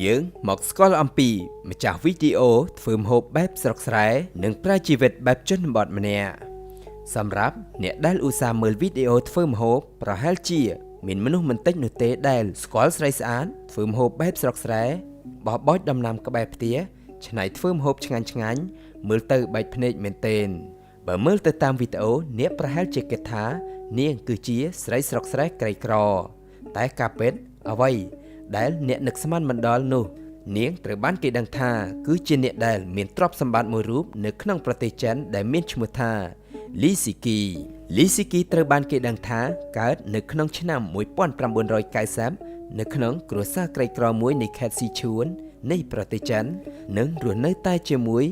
យើងមកស្គាល់អំពីម្ចាស់វីដេអូធ្វើម្ហូបបែបស្រុកស្រែនិងប្រាជីវិតបែបជនបទម្នាក់សម្រាប់អ្នកដែលឧស្សាហ៍មើលវីដេអូធ្វើម្ហូបប្រហែលជាមានមនុស្សមិនតិចនោះទេដែលស្គាល់ស្រីស្អាតធ្វើម្ហូបបែបស្រុកស្រែបោះបោចដំណាំក្បែរផ្ទះឆ្នៃធ្វើម្ហូបឆ្ងាញ់មើលទៅបែកភ្នែកមែនទែនបើមើលទៅតាមវីដេអូអ្នកប្រហែលជាគិតថានាងគឺជាស្រីស្រុកស្រែក្រីក្រតែការពិតអ្វីដែលអ្នកនឹកស្មានមិនដល់នោះនាងត្រូវបានគេដឹងថាគឺជាអ្នកដែលមានទ្រព្យសម្បត្តិមួយរូបនៅក្នុងប្រទេសចិនដែលមានឈ្មោះថា Li Ziqi Li Ziqi ត្រូវបានគេដឹងថាកើតនៅក្នុងឆ្នាំ1990នៅក្នុងគ្រួសារក្រីក្រមួយនៃខេត្តស៊ីឈួននៃប្រទេសចិននិងរស់នៅតែជាមួយ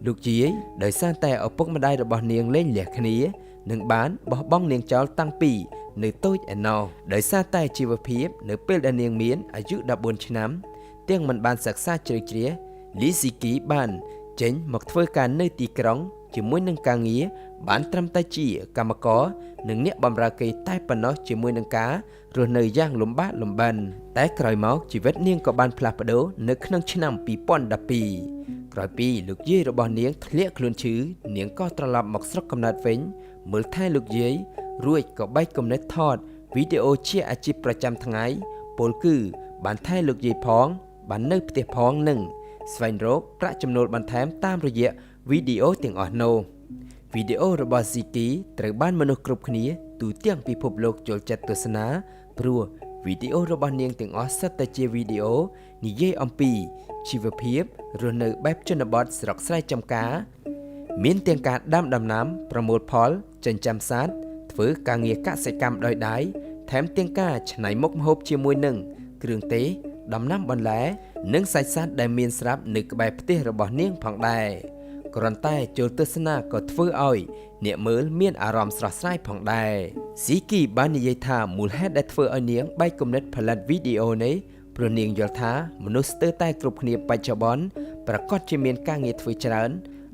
លោកយាយដោយសារតែឪពុកម្ដាយរបស់នាងលែងលះគ្នានិងបានបោះបង់នាងចោលតាំងពីនៅតូចឯណោះដោយសារតែជីវភាពនៅពេលដែលនាងមានអាយុ14ឆ្នាំទាំងមិនបានសិក្សាជ្រៅជ្រះ Li Ziqi បានចេញមកធ្វើការនៅទីក្រុងជាមួយនឹងការងារបានត្រឹមតែជាកម្មករនិងអ្នកបម្រើគេតែប៉ុណ្ណោះជាមួយនឹងការរស់នៅយ៉ាងលំបាកលំបិនតែក្រោយមកជីវិតនាងក៏បានផ្លាស់ប្ដូរនៅក្នុងឆ្នាំ2012ក្រោយពីលោកយាយរបស់នាងធ្លាក់ខ្លួនឈឺនាងក៏ត្រឡប់មកស្រុកកំណើតវិញមើលថែលោកយាយរួចក៏បែកគំនិតថតវីដេអូជាអាជីពប្រចាំថ្ងៃពលគឺបានថែលោកយាយផងបាននៅផ្ទះផងនិងស្វែងរកប្រាក់ចំណូលបន្ថែមតាមរយៈវីដេអូទាំងអស់នោះវីដេអូរបស់ Ziqi ត្រូវបានមនុស្សគ្រប់គ្នាទូទាំងពិភពលោកចូលចិត្តទស្សនាព្រោះវីដេអូរបស់នាងទាំងអស់សុទ្ធតែជាវីដេអូនិយាយអំពីជីវភាពរស់នៅបែបជនបទស្រុកស្រែចម្ការមានទាំងការដាំដំណាំប្រមូលផលចិញ្ចឹមសត្វធ្វើការងារកសិកម្មដោយដៃថែមទាំងការច្នៃមុខម្ហូបជាមួយនឹងគ្រឿងទេសដំណាំបន្លែនិងសាច់សត្វដែលមានស្រាប់នៅក្បែរផ្ទះរបស់នាងផងដែរគ្រាន់តែចូលទស្សនាក៏ធ្វើឲ្យអ្នកមើលមានអារម្មណ៍ស្រស់ស្រាយផងដែរ Ziqi បាននិយាយថាមូលហេតុដែលធ្វើឲ្យនាងបែកគំនិតផលិតវីដេអូនេះព្រោះនាងយល់ថាមនុស្សស្ទើរតែគ្រប់គ្នាបច្ចុប្បន្នប្រកាសជាមានការងារធ្វើច្រើន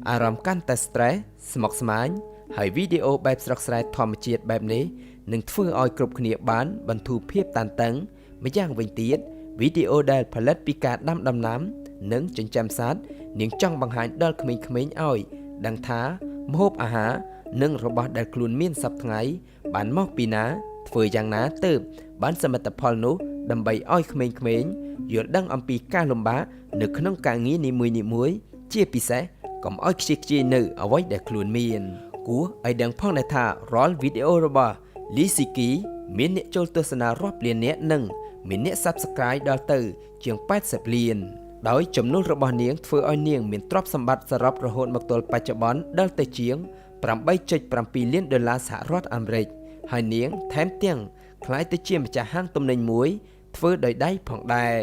អារម្មណ៍កាន់តែ stress ស្មុគស្មាញហើយវីដេអូបែបស្រុកស្រែធម្មជាតិបែបនេះនឹងធ្វើឲ្យគ្រប់គ្នាបានបន្ធូរភាពតានតឹងម្យ៉ាងវិញទៀតវីដេអូដែលផលិតពីការដាំដំណាំនិងចិញ្ចឹមសត្វនាងចង់បង្ហាញដល់ក្មេងៗឲ្យដឹងថាម្ហូបអាហារនិងរបស់ដែលខ្លួនមានសពថ្ងៃបានមកពីណាធ្វើយ៉ាងណាទើបបានសមិទ្ធផលនោះដើម្បីឲ្យក្មេងៗយល់ដឹងអំពីការលំបាកនៅក្នុងការងារនីមួយៗជាពិសេសកុំឲ្យខ្ជិះខ្ជាយនៅអ្វីដែលខ្លួនមានគួរឲ្យដឹងផងដែរថារាល់វីដេអូរបស់ Li Ziqi មានអ្នកចូលទស្សនារាប់លាននាក់និងមានអ្នក Subscribe ដល់ទៅជាង80លានដោយចំនួនរបស់នាងធ្វើឲ្យនាងមានទ្រព្យសម្បត្តិសរុបរហូតមកទល់បច្ចុប្បន្នដល់ទៅជាង 8.7 លានដុល្លារសហរដ្ឋអាមេរិកហើយនាងថែមទាំងក្លាយទៅជាម្ចាស់ហាងទំនិញមួយធ្វើដោយដៃផងដែរ